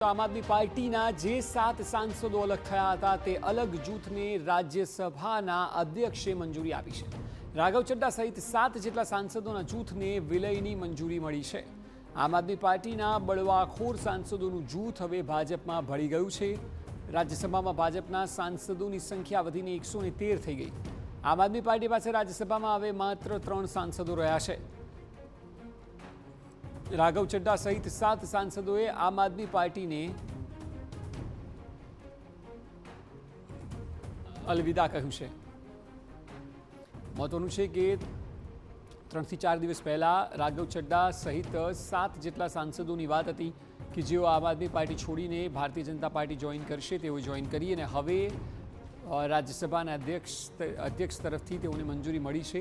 આમ આદમી પાર્ટીના જે 7 સાંસદો અલગ થયા હતા તે અલગ જૂથને રાજ્યસભાના અધ્યક્ષે મંજૂરી આપી છે। રાઘવ ચડ્ડા સહિત 7 જેટલા સાંસદોના જૂથને વિલયની મંજૂરી મળી છે। આમ આદમી પાર્ટીના બળવાખોર સાંસદોનું જૂથ હવે ભાજપમાં ભળી ગયું છે। રાજ્યસભામાં ભાજપના સાંસદોની સંખ્યા વધીને 113 થઈ ગઈ। આમ આદમી પાર્ટી પાસે રાજ્યસભામાં હવે માત્ર 3 સાંસદો રહ્યા છે। રાઘવ ચડ્ડા સહિત 7 સાંસદોએ આમ આદમી પાર્ટીને અલવિદા કહ્યું છે। મહત્વનું છે કે 3 થી 4 દિવસ પહેલા રાઘવ ચડ્ડા સહિત 7 જેટલા સાંસદોની વાત હતી કે જેઓ આમ આદમી પાર્ટી છોડીને ભારતીય જનતા પાર્ટી જોઈન કરશે। તેઓ જોઈન કરી અને હવે રાજ્યસભાના અધ્યક્ષ તરફથી તેઓને મંજૂરી મળી છે।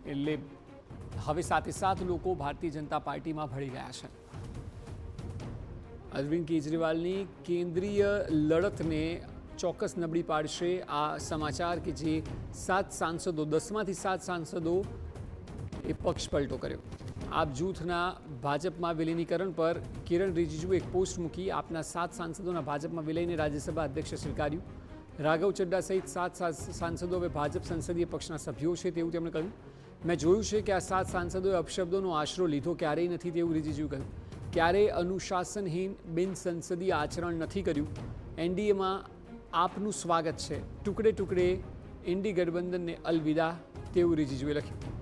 એટલે હવે 7 લોકો ભારતીય જનતા પાર્ટીમાં ભળી ગયા છે। અરવિંદ કેજરીવાલની કેન્દ્રીય લડતને ચોક્કસ નબળી પાડશે આ સમાચાર કે જે 7 સાંસદો 10માંથી 7 સાંસદો એ પક્ષ પલટો કર્યો। આપ જૂથના ભાજપમાં વિલીનીકરણ પર કિરણ રિજિજુએ એક પોસ્ટ મૂકી આપના 7 સાંસદોના ભાજપમાં વિલયને રાજ્યસભા અધ્યક્ષે સ્વીકાર્યું। રાઘવ ચડ્ડા સહિત 7 સાંસદો હવે ભાજપ સંસદીય પક્ષના સભ્યો છે તેવું તેમણે કહ્યું। મેં જોયું છે કે આ 7 સાંસદોએ અપશબ્દોનો આશરો લીધો ક્યારેય નથી તેવું રિજિજુએ કહ્યું। ક્યારેય અનુશાસનહીન બિનસંસદીય આચરણ નથી કર્યું। એનડીએમાં આપનું સ્વાગત છે। ટુકડે ટુકડે ઇન્ડી ગઠબંધનને અલવિદા તેવું રિજિજુએ લખ્યું।